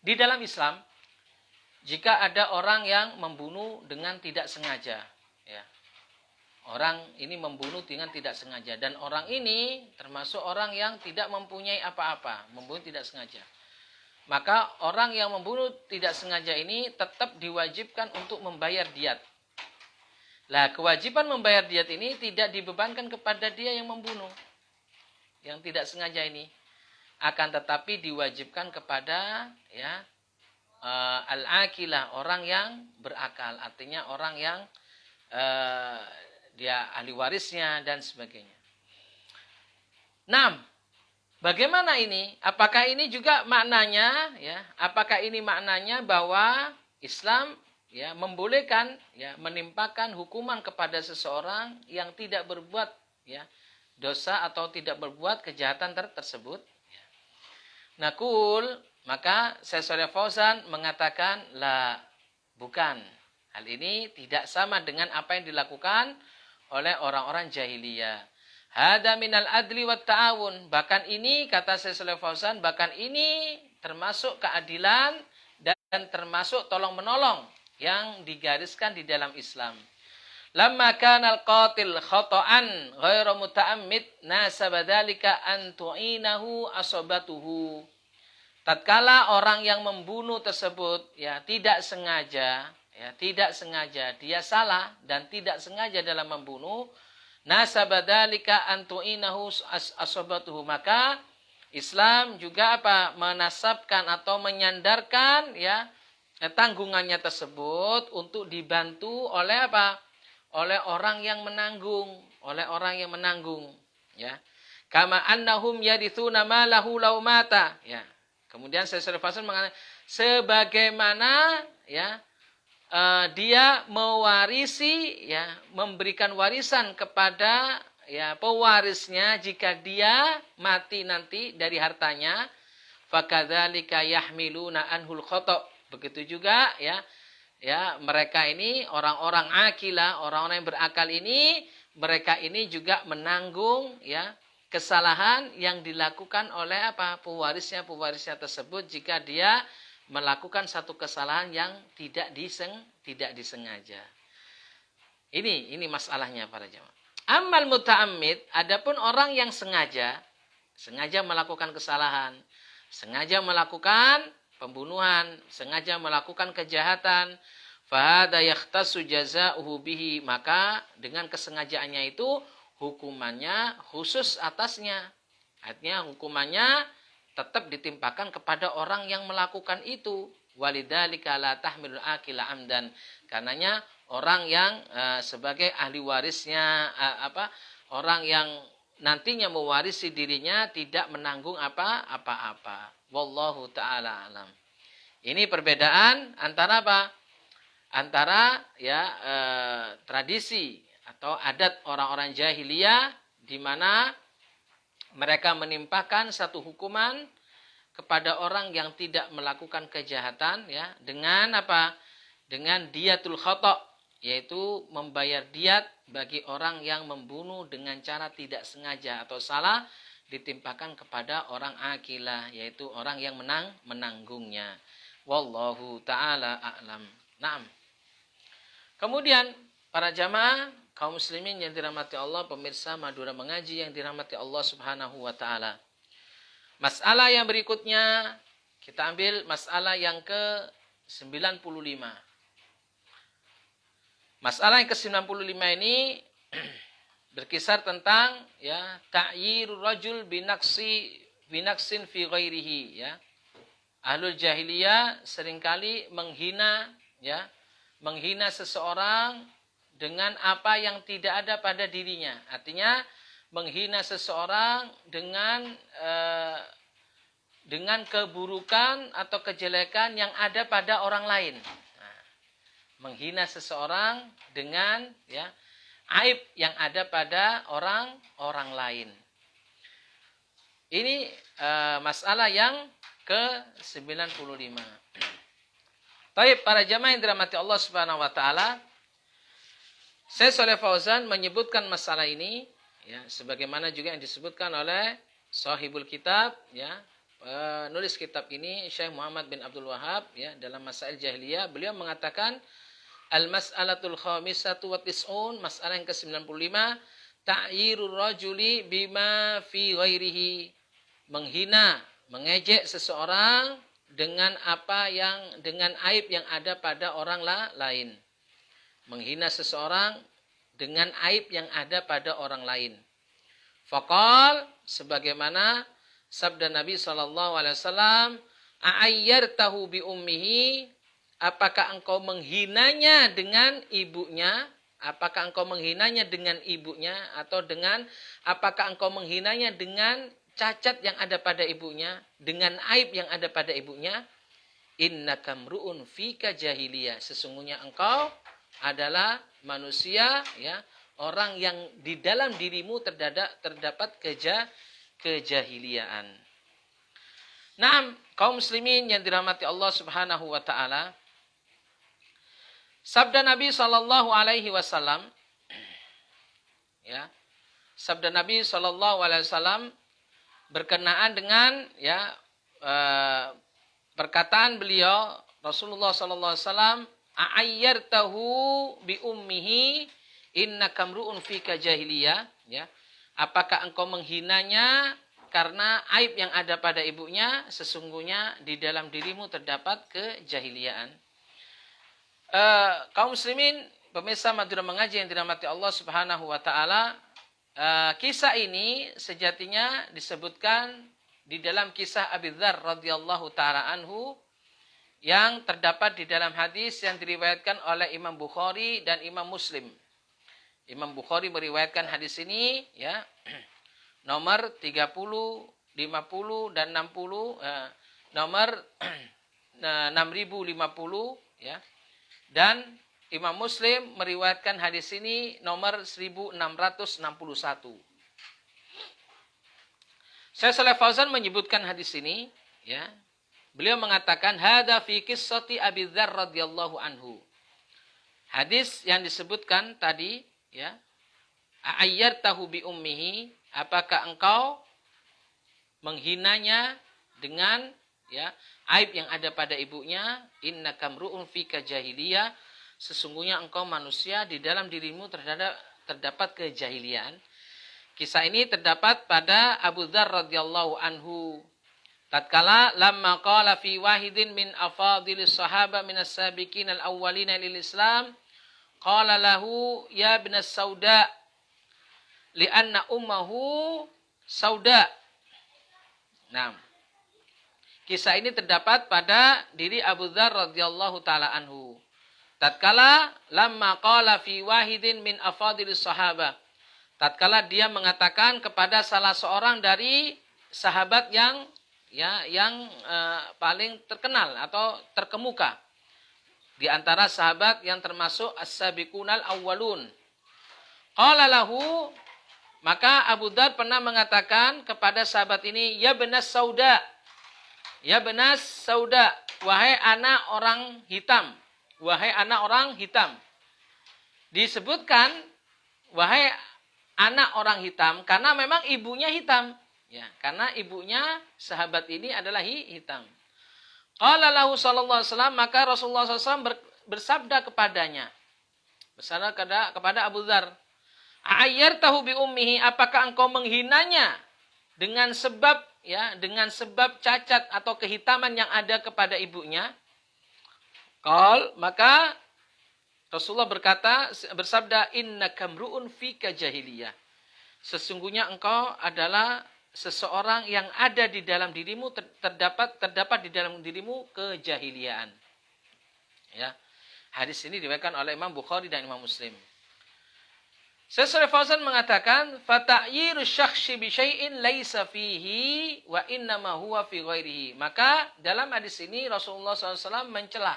Di dalam Islam, jika ada orang yang membunuh dengan tidak sengaja, ya. Orang ini membunuh dengan tidak sengaja, dan orang ini termasuk orang yang tidak mempunyai apa-apa, membunuh tidak sengaja. Maka orang yang membunuh tidak sengaja ini tetap diwajibkan untuk membayar diat. Lah, kewajiban membayar diat ini tidak dibebankan kepada dia yang membunuh, yang tidak sengaja ini, akan tetapi diwajibkan kepada ya al-akilah, orang yang berakal, artinya orang yang dia ahli warisnya dan sebagainya. 6. Bagaimana ini? Apakah ini juga maknanya ya? Apakah ini maknanya bahwa Islam ya membolehkan ya menimpakan hukuman kepada seseorang yang tidak berbuat ya dosa atau tidak berbuat kejahatan tersebut? Ya. Naqul, maka Syekh Shalih Fauzan mengatakan la, bukan. Hal ini tidak sama dengan apa yang dilakukan oleh orang-orang jahiliyah. Hada minal adli wat ta'awun. Bahkan ini, kata Syekh Shalih Fauzan, bahkan ini termasuk keadilan dan termasuk tolong-menolong yang digariskan di dalam Islam. Lamma kana al-qatil khata'an ghairu muta'ammid nasaba dzalika an tu'inahu asabatuhu. Tatkala orang yang membunuh tersebut tidak sengaja, dia salah dan tidak sengaja dalam membunuh, nasaba dzalika an tu'inahu asabatuhu, maka Islam juga menasabkan atau menyandarkan tanggungannya tersebut untuk dibantu oleh oleh orang yang menanggung, ya. Kama annahum yarithuna ma lahu law mata, ya. Kemudian Syekh Faisal mengatakan sebagaimana dia mewarisi, memberikan warisan kepada pewarisnya jika dia mati nanti dari hartanya, fakadzalika yahmiluna anhul khata'. Begitu juga mereka ini orang-orang akilah, orang-orang yang berakal ini, mereka ini juga menanggung kesalahan yang dilakukan oleh pewarisnya tersebut jika dia melakukan satu kesalahan yang tidak disengaja. Ini masalahnya para jemaah. Amal muta'ammid, adapun orang yang sengaja melakukan kesalahan, sengaja melakukan pembunuhan, sengaja melakukan kejahatan, fahada yakhtassu jazaa'uhu bihi, maka dengan kesengajaannya itu hukumannya khusus atasnya. Artinya hukumannya tetap ditimpakan kepada orang yang melakukan itu. Walidzalika la tahmilul akila amdan. Karenanya orang yang sebagai ahli warisnya, orang yang nantinya mewarisi dirinya tidak menanggung apa-apa. Wallahu ta'ala alam. Ini perbedaan antara antara tradisi atau adat orang-orang jahiliyah di mana mereka menimpakan satu hukuman kepada orang yang tidak melakukan kejahatan dengan dengan diyatul khata', yaitu membayar diat bagi orang yang membunuh dengan cara tidak sengaja atau salah, ditimpakan kepada orang akilah, yaitu orang yang menanggungnya. Wallahu ta'ala a'lam. Naam. Kemudian para jamaah kaum muslimin yang dirahmati Allah, pemirsa Madura Mengaji yang dirahmati Allah Subhanahu wa taala. Masalah yang berikutnya kita ambil masalah yang ke-95. Masalah yang ke-95 ini berkisar tentang ta'yirur rajul binaqsin fi ghairihi, Ahlul jahiliyah seringkali menghina seseorang dengan apa yang tidak ada pada dirinya. Artinya menghina seseorang dengan keburukan atau kejelekan yang ada pada orang lain. Nah, menghina seseorang dengan aib yang ada pada orang lain. Ini masalah yang ke-95. Baik, para jamaah yang dirahmati Allah Subhanahu wa taala, Syekh Shalih Fauzan menyebutkan masalah ini sebagaimana juga yang disebutkan oleh sahibul kitab, penulis kitab ini Syekh Muhammad bin Abdul Wahhab dalam Masail Jahiliyah. Beliau mengatakan al-mas'alatul khamisatu wa tis'un, masalah yang ke-95, ta'yirur rajuli bima fi ghairihi, menghina, mengejek seseorang dengan dengan aib yang ada pada orang lain. Menghina seseorang dengan aib yang ada pada orang lain. Faqal, sebagaimana sabda Nabi SAW, a'ayyartahu bi ummihi, apakah engkau menghinanya dengan ibunya? Apakah engkau menghinanya dengan ibunya? Atau apakah engkau menghinanya dengan cacat yang ada pada ibunya? Dengan aib yang ada pada ibunya? Innaka mru'un fika jahiliyah. Sesungguhnya engkau adalah manusia, orang yang di dalam dirimu terdapat kejahiliaan. Nah, kaum muslimin yang dirahmati Allah Subhanahu wa taala, sabda Nabi sallallahu alaihi wasallam sabda Nabi sallallahu alaihi wasallam berkenaan dengan perkataan beliau Rasulullah sallallahu alaihi wasallam, a'ayyartahu bi ummihi, innaka mru'un fika jahiliyah, ya. Apakah engkau menghinanya karena aib yang ada pada ibunya? Sesungguhnya di dalam dirimu terdapat kejahiliaan. Kaum muslimin, pemirsa Madura Mengaji yang dirahmati Allah Subhanahu wa taala, kisah ini sejatinya disebutkan di dalam kisah Abi Dzar radhiyallahu taala anhu yang terdapat di dalam hadis yang diriwayatkan oleh Imam Bukhari dan Imam Muslim. Imam Bukhari meriwayatkan hadis ini, ya, nomor 30, 50 dan 60, nomor 6050, ya. Dan Imam Muslim meriwayatkan hadis ini nomor 1661. Syekh Shalih Fauzan menyebutkan hadis ini, ya. Beliau mengatakan hadza fi qissati Abi Dzar radhiyallahu anhu. Hadis yang disebutkan tadi, ya, ayyartahu bi ummihi, apakah engkau menghinanya dengan, ya, aib yang ada pada ibunya? Innaka mru'un fika jahiliyah, sesungguhnya engkau manusia, di dalam dirimu terdapat kejahilian. Kisah ini terdapat pada Abu Dzar radhiyallahu anhu. Tatkala lamma qala fi wahidin min afadilis sahaba minas sabiqin al-awwalina lil Islam, qala lahu ya ibnas sauda li'anna ummuhu sauda. Nah, kisah ini terdapat pada diri Abu Dzar radhiyallahu taala anhu. Tatkala lamma qala fi wahidin min afadilis sahaba, tatkala dia mengatakan kepada salah seorang dari sahabat yang, ya, yang paling terkenal atau terkemuka di antara sahabat yang termasuk as-sabiqunal awwalun. Qala lahu, maka Abu Dzar pernah mengatakan kepada sahabat ini, ya benas sauda, ya benas sauda, wahai anak orang hitam, wahai anak orang hitam. Disebutkan wahai anak orang hitam karena memang ibunya hitam, ya, karena ibunya sahabat ini adalah hitam. Qala lahu sallallahu alaihi wasallam, maka Rasulullah SAW bersabda kepadanya, bersabda kepada Abu Dzar, ayyartahu bi ummihi, apakah engkau menghinanya dengan sebab, ya, dengan sebab cacat atau kehitaman yang ada kepada ibunya? Qal, maka Rasulullah bersabda, innaka mru'un fika jahiliyah, sesungguhnya engkau adalah seseorang yang ada di dalam dirimu, terdapat di dalam dirimu kejahiliaan. Ya. Hadis ini diriwayatkan oleh Imam Bukhari dan Imam Muslim. Syekh Shalih Fauzan mengatakan, fata'yiru syakhsi bi syai'in laisa fihi wa innama huwa fi ghairihi. Maka dalam hadis ini Rasulullah SAW mencela,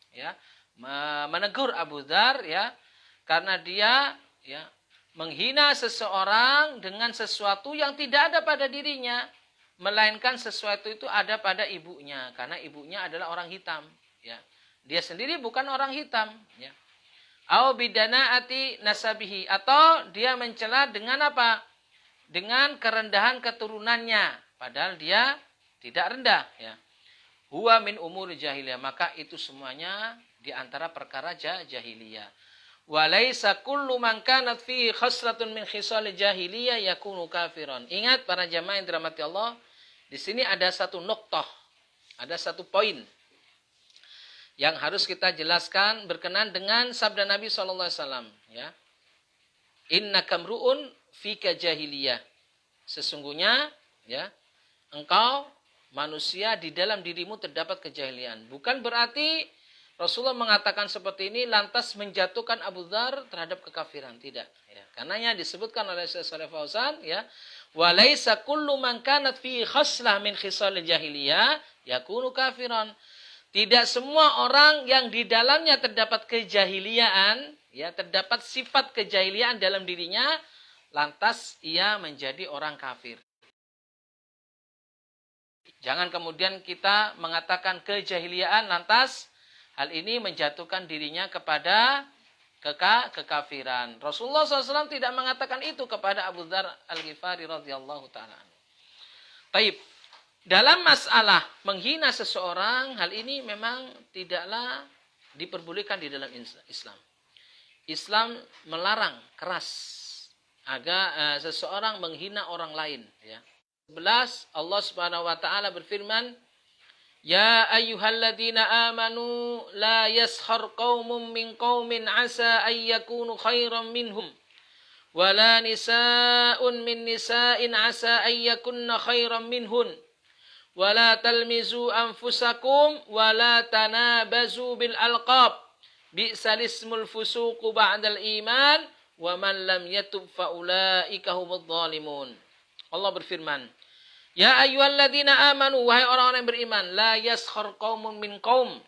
ya, menegur Abu Dzar, ya, karena dia, ya, menghina seseorang dengan sesuatu yang tidak ada pada dirinya, melainkan sesuatu itu ada pada ibunya, karena ibunya adalah orang hitam, ya. Dia sendiri bukan orang hitam, ya. Au bidanaati nasabihi, atau dia mencela dengan apa? Dengan kerendahan keturunannya, padahal dia tidak rendah, ya. Huwa min umur jahiliyah, maka itu semuanya di antara perkara jahiliyah. Walaisa kullu man kanat fi khasratun min khisal jahiliyah yakunu kafiran. Ingat para jamaah yang dirahmati Allah, di sini ada satu nuqtah, ada satu poin yang harus kita jelaskan berkenan dengan sabda Nabi SAW, ya. Innaka mru'un fika jahiliyah, sesungguhnya, ya, engkau manusia, di dalam dirimu terdapat kejahilian. Bukan berarti Rasulullah mengatakan seperti ini lantas menjatuhkan Abu Dzar terhadap kekafiran, tidak, ya. Karenanya disebutkan oleh Syekh Shalih Fauzan, ya, walaisa kullu man kanat fi khaslah min khisal jahiliyah yakunu kafiran. Tidak semua orang yang di dalamnya terdapat kejahiliaan, ya, terdapat sifat kejahiliaan dalam dirinya, lantas ia menjadi orang kafir. Jangan kemudian kita mengatakan kejahiliaan lantas hal ini menjatuhkan dirinya kepada kekafiran. Rasulullah SAW tidak mengatakan itu kepada Abu Dzar Al-Ghifari radhiyallahu ta'ala. Baik, dalam masalah menghina seseorang, hal ini memang tidaklah diperbolehkan di dalam Islam. Islam melarang keras agar seseorang menghina orang lain. Ya. 11 Allah Subhanahu Wa Taala berfirman, Ya ayyuhalladzina amanu la yaskhar qaumun min qaumin asa ayyakunu khairan minhum wala nisa'un min nisa'in asa ayyakunna khairan minhun wala talmizu anfusakum wala tanabazu bil alqab bi'sal ismul fusuqu ba'dal iman wa man lam yatub fa ulaika humudz zalimun. Allah berfirman, Ya ayyuhalladzina amanu, wahai orang-orang yang beriman, la yaskhar qaumun min qaum.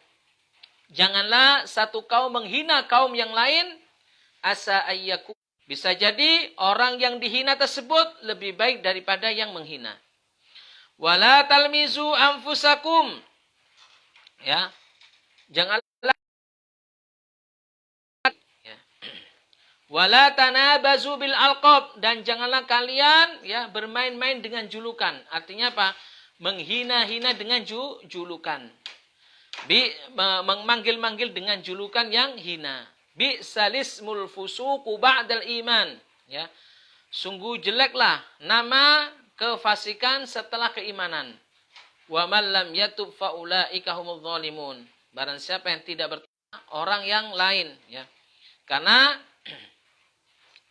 Janganlah satu kaum menghina kaum yang lain, asa ayyaku. Bisa jadi orang yang dihina tersebut lebih baik daripada yang menghina. Wala talmizu anfusakum. Ya. Janganlah ya. Wala tanabazu bil alqab, dan janganlah kalian ya bermain-main dengan julukan. Artinya apa? Menghina-hina dengan julukan. Memanggil-manggil dengan julukan yang hina. Bi salismul fusuqu ba'dal iman. Ya. Sungguh jeleklah nama kefasikan setelah keimanan. Wa man lam yatub fa ulaika humudz zalimun. Barang siapa yang tidak bertobat, orang yang lain ya. Karena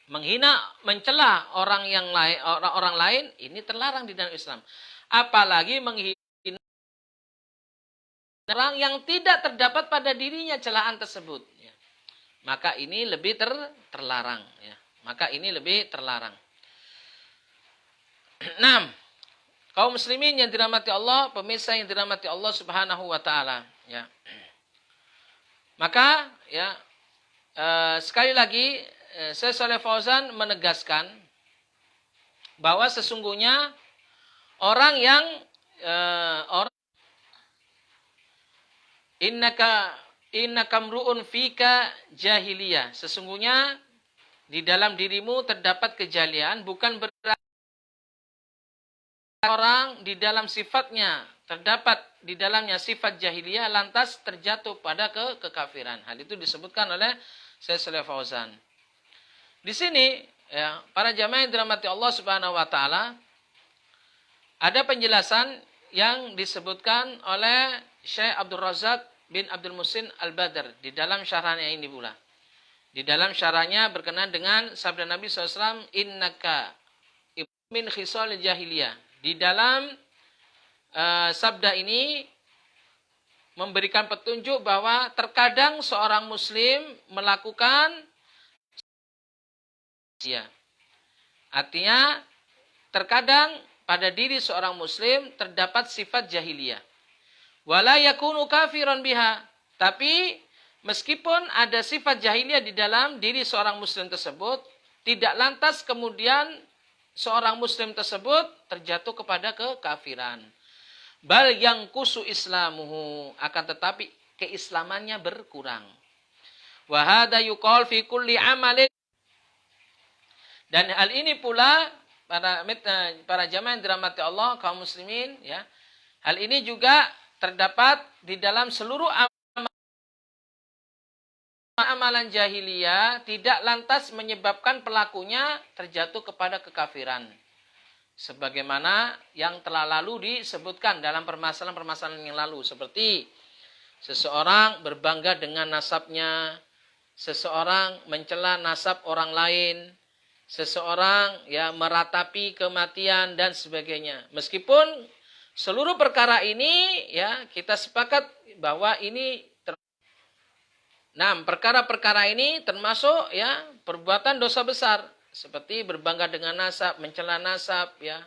menghina, mencela orang yang lain, orang lain ini terlarang di dalam Islam. Apalagi menghina orang yang tidak terdapat pada dirinya celaan tersebut. Ya. Maka ini lebih terlarang. Ya. Maka ini lebih terlarang. 6. Kaum muslimin yang dirahmati Allah, pemirsa yang dirahmati Allah Subhanahu Wa Taala. Ya. Maka ya sekali lagi Syekh Shalih Fauzan menegaskan bahwa sesungguhnya orang yang innaka mru'un fika jahiliyah. Sesungguhnya di dalam dirimu terdapat kejahilian, bukan berarti orang di dalam sifatnya terdapat di dalamnya sifat jahiliyah lantas terjatuh pada kekafiran. Hal itu disebutkan oleh Syekh Shalih Fauzan. Di sini ya, para jamaah yang dirahmati Allah Subhanahu Wa Taala, ada penjelasan yang disebutkan oleh Syekh Abdul Razak bin Abdul Muhsin Al-Badr di dalam syarahnya ini pula. Di dalam syarahnya berkenaan dengan sabda Nabi SAW, Innaka min khisal jahiliyah. Di dalam sabda ini memberikan petunjuk bahwa terkadang seorang muslim melakukan ya. Artinya terkadang pada diri seorang muslim terdapat sifat jahiliyah. Wala yakunu kafiran biha. Tapi meskipun ada sifat jahiliyah di dalam diri seorang muslim tersebut, tidak lantas kemudian seorang muslim tersebut terjatuh kepada kekafiran. Bal yang kusu islamuhu, akan tetapi keislamannya berkurang. Wa hadza yuqal fi kulli amalin. Dan hal ini pula para jamaah yang dirahmati Allah, kaum muslimin ya. Hal ini juga terdapat di dalam seluruh amalan jahiliyah, tidak lantas menyebabkan pelakunya terjatuh kepada kekafiran. Sebagaimana yang telah lalu disebutkan dalam permasalahan-permasalahan yang lalu. Seperti seseorang berbangga dengan nasabnya, seseorang mencela nasab orang lain, seseorang ya meratapi kematian dan sebagainya. Meskipun seluruh perkara ini ya kita sepakat bahwa ini perkara-perkara ini termasuk ya perbuatan dosa besar seperti berbangga dengan nasab, mencela nasab ya.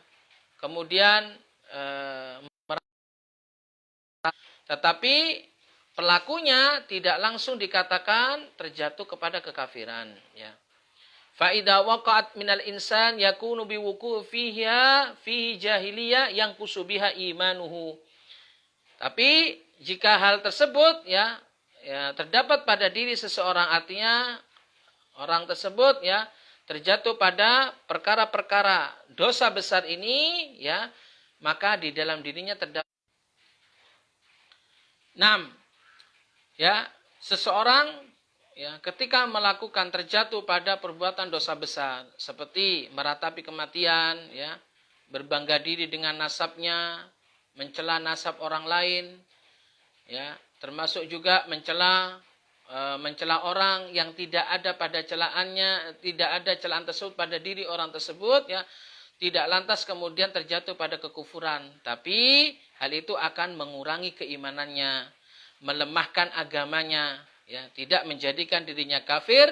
Kemudian tetapi pelakunya tidak langsung dikatakan terjatuh kepada kekafiran ya. Fa idza waqa'at minal insan yakunu biwuqu' fihi jahiliyah yang kusubiha imanuhu. Tapi jika hal tersebut ya terdapat pada diri seseorang, artinya orang tersebut ya terjatuh pada perkara-perkara dosa besar ini ya, maka di dalam dirinya terdapat 6 ya, seseorang ya, ketika melakukan terjatuh pada perbuatan dosa besar seperti meratapi kematian, ya, berbangga diri dengan nasabnya, mencela nasab orang lain, ya, termasuk juga mencela orang yang tidak ada pada celaannya, tidak ada celaan tersebut pada diri orang tersebut, ya, tidak lantas kemudian terjatuh pada kekufuran, tapi hal itu akan mengurangi keimanannya, melemahkan agamanya, ya, tidak menjadikan dirinya kafir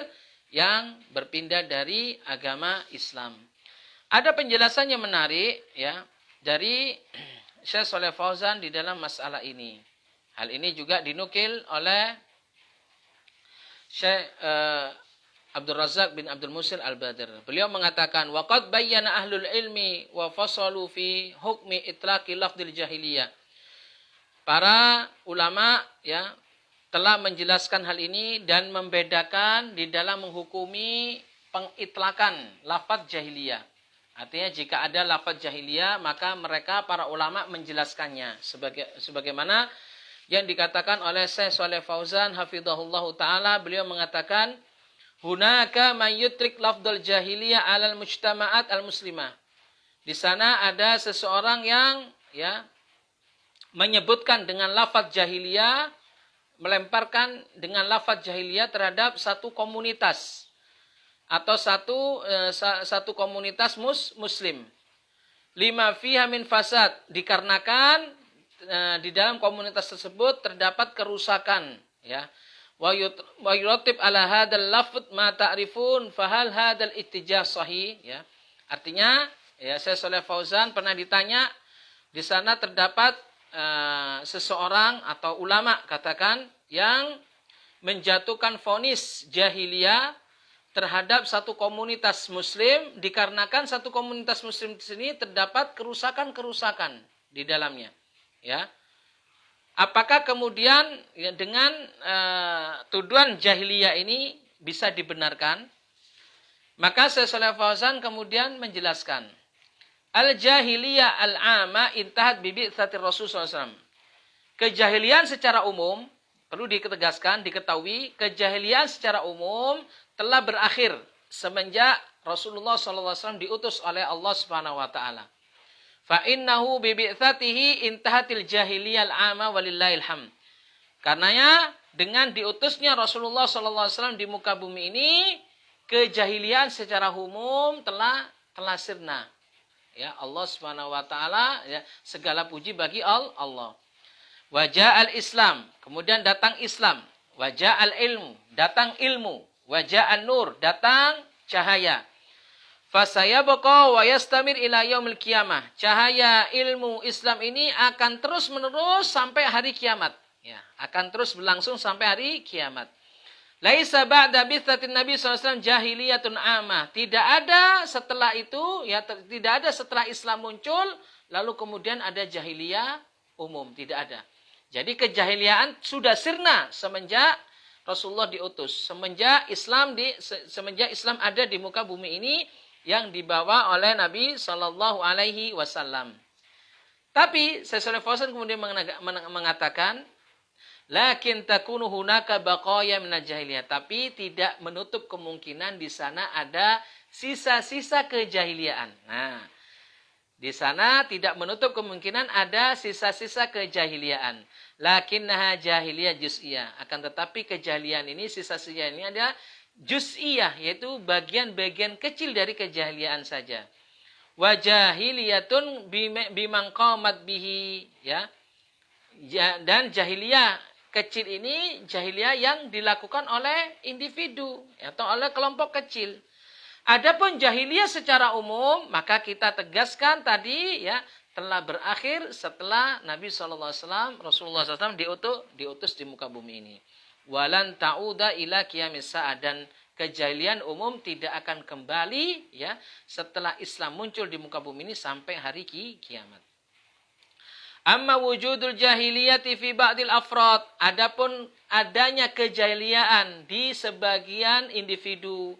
yang berpindah dari agama Islam. Ada penjelasan yang menarik, ya, dari Syekh Shalih Fauzan di dalam masalah ini. Hal ini juga dinukil oleh Syekh Abdul Razak bin Abdul Musil Al-Badr. Beliau mengatakan, waqad bayyana ahlul ilmi wa fasalu fi hukmi itlaqi lafdzil jahiliyah. Para ulama, ya, telah menjelaskan hal ini dan membedakan di dalam menghukumi pengitlakan lafaz jahiliyah. Artinya jika ada lafaz jahiliyah, maka mereka para ulama menjelaskannya sebagaimana yang dikatakan oleh Syekh Shalih Fauzan hafizahullahu taala. Beliau mengatakan, hunaka man yutrik lafdzul jahiliyah 'alal mujtama'at al-muslimah. Di sana ada seseorang yang, ya, menyebutkan dengan lafaz jahiliyah, melemparkan dengan lafaz jahiliyah terhadap satu komunitas atau satu komunitas muslim. Lima fiha min fasad, dikarenakan di dalam komunitas tersebut terdapat kerusakan, ya. Wa yuratib ala hadzal lafz ma ta'rifun fahal hadzal ittijah sahih, ya. Artinya, ya, Syekh Shalih Fauzan pernah ditanya, di sana terdapat seseorang atau ulama katakan yang menjatuhkan vonis jahiliyah terhadap satu komunitas muslim dikarenakan satu komunitas muslim di sini terdapat kerusakan-kerusakan di dalamnya. Ya, apakah kemudian, ya, dengan tuduhan jahiliyah ini bisa dibenarkan? Maka Syekh Shalih Fauzan kemudian menjelaskan, al-jahiliyah al-'ama intahat bi bi'tsatir Rasul sallallahu alaihi wasallam. Kejahilian secara umum, perlu diketahui, kejahilian secara umum telah berakhir semenjak Rasulullah sallallahu alaihi wasallam diutus oleh Allah Subhanahu wa taala. Fa innahu bi bi'tsatihi intahatil jahiliyah al-'ama walillahil hamd. Karenanya dengan diutusnya Rasulullah sallallahu alaihi wasallam di muka bumi ini, kejahilian secara umum telah sirna. Ya, Allah Subhanahu wa taala, ya, segala puji bagi Allah. Waja'al Islam, kemudian datang Islam. Waja'al ilmu, datang ilmu. Waja'an nur, datang cahaya. Fasayabqa wa yastamir ila yaumil qiyamah. Cahaya ilmu Islam ini akan terus menerus sampai hari kiamat. Ya, akan terus berlangsung sampai hari kiamat. Laisa ba'da bi'tsatin Nabi sallallahu alaihi wasallam jahiliyatun 'amah. Tidak ada setelah itu, ya, tidak ada setelah Islam muncul lalu kemudian ada jahiliyah umum, tidak ada. Jadi kejahiliaan sudah sirna semenjak Rasulullah diutus, semenjak Islam ada di muka bumi ini yang dibawa oleh Nabi sallallahu alaihi wasallam. Tapi Syekh Shalih Fauzan kemudian mengatakan, lakin takunu hunaka baqaya minal jahiliyah, tapi tidak menutup kemungkinan di sana ada sisa-sisa kejahiliaan. Nah, di sana tidak menutup kemungkinan ada sisa-sisa kejahiliaan. Lakinnaha jahiliyah juz'iyah. Akan tetapi kejahilian ini, sisa-sisa ini ada juz'iyah, yaitu bagian-bagian kecil dari kejahiliaan saja. Wa jahiliyatun biman qamat bihi, ya. Dan jahiliyah kecil ini jahiliyah yang dilakukan oleh individu atau oleh kelompok kecil. Adapun jahiliyah secara umum, maka kita tegaskan tadi, ya, telah berakhir setelah Nabi SAW, Rasulullah SAW diutus di muka bumi ini. Walan ta'uda ila qiyamis sa'ah, dan kejahilian umum tidak akan kembali, ya, setelah Islam muncul di muka bumi ini sampai hari kiamat. Amma wujudul jahiliyati fi ba'dil afrad, adapun adanya kejahiliaan di sebagian individu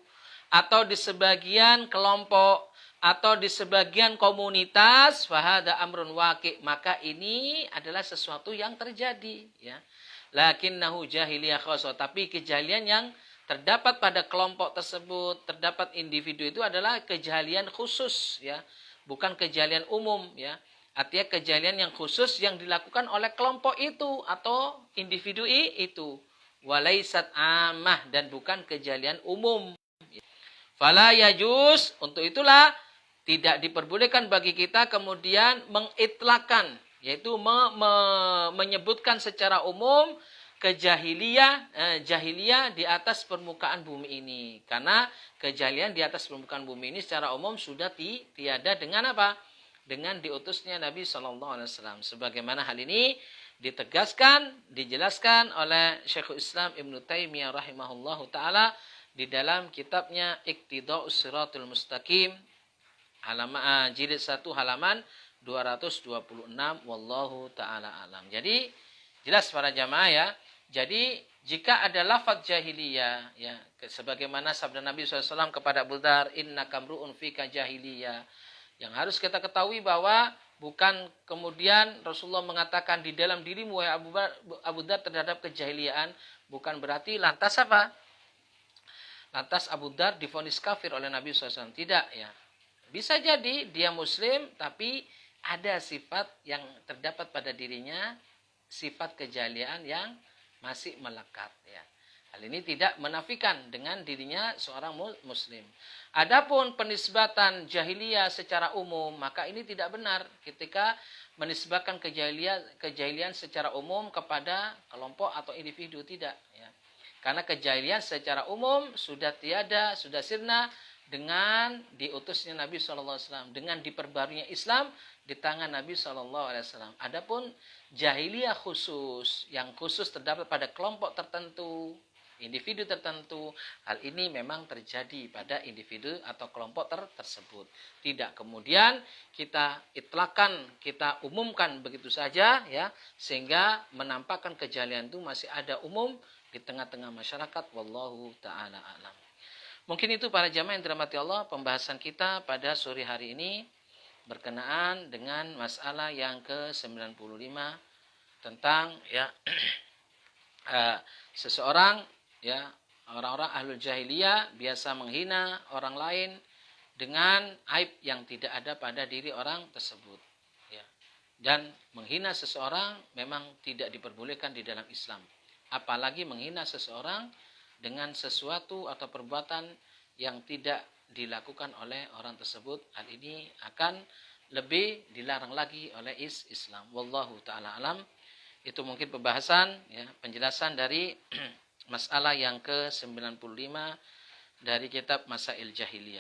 atau di sebagian kelompok atau di sebagian komunitas, fahada amrun waqi', maka ini adalah sesuatu yang terjadi, ya. Lakinnahu jahiliyah khassa, tapi kejahilian yang terdapat pada kelompok tersebut, terdapat individu itu adalah kejahilian khusus ya, bukan kejahilian umum ya. Artinya kejahilian yang khusus yang dilakukan oleh kelompok itu atau individu itu. Walaisat amah, dan bukan kejahilian umum. Fala yajuz, untuk itulah tidak diperbolehkan bagi kita kemudian mengitlakan, yaitu menyebutkan secara umum jahiliyah di atas permukaan bumi ini. Karena kejahilian di atas permukaan bumi ini secara umum sudah tiada dengan apa? Dengan diutusnya Nabi SAW. Sebagaimana hal ini dijelaskan oleh Syekhul Islam Ibnu Taimiyah rahimahullahu taala di dalam kitabnya Iqtida'us Shiratal Mustaqim jilid 1 halaman 226. Wallahu taala alam. Jadi jelas para jamaah ya. Jadi jika ada lafaz jahiliyah ya, sebagaimana sabda Nabi SAW kepada Abu Dzar, innaka mru'un fika jahiliyah. Yang harus kita ketahui bahwa bukan kemudian Rasulullah mengatakan di dalam dirimu wahai Abu Dzar terhadap kejahiliaan, bukan berarti lantas apa? Lantas Abu Dzar divonis kafir oleh Nabi SAW. Tidak ya. Bisa jadi dia muslim tapi ada sifat yang terdapat pada dirinya, sifat kejahiliaan yang masih melekat ya. Hal ini tidak menafikan dengan dirinya seorang muslim. Adapun penisbatan jahiliyah secara umum, maka ini tidak benar ketika menisbahkan kejahilian secara umum kepada kelompok atau individu, tidak ya. Karena kejahilian secara umum sudah tiada, sudah sirna dengan diutusnya Nabi SAW, dengan diperbarunya Islam di tangan Nabi SAW. Adapun jahiliyah khusus, yang khusus terdapat pada kelompok tertentu, individu tertentu, hal ini memang terjadi pada individu atau kelompok tersebut. Tidak kemudian kita itlakan, kita umumkan begitu saja ya, sehingga menampakkan kejahilian itu masih ada umum di tengah-tengah masyarakat. Wallahu taala alam. Mungkin itu para jamaah yang dirahmati Allah, pembahasan kita pada sore hari ini berkenaan dengan masalah yang ke-95 tentang ya seseorang ya, orang-orang ahlul jahiliyah biasa menghina orang lain dengan aib yang tidak ada pada diri orang tersebut ya. Dan menghina seseorang memang tidak diperbolehkan di dalam Islam. Apalagi menghina seseorang dengan sesuatu atau perbuatan yang tidak dilakukan oleh orang tersebut. Hal ini akan lebih dilarang lagi oleh Islam. Wallahu ta'ala alam. Itu mungkin pembahasan ya, penjelasan dari masalah yang ke-95 dari kitab Masail Jahiliyah.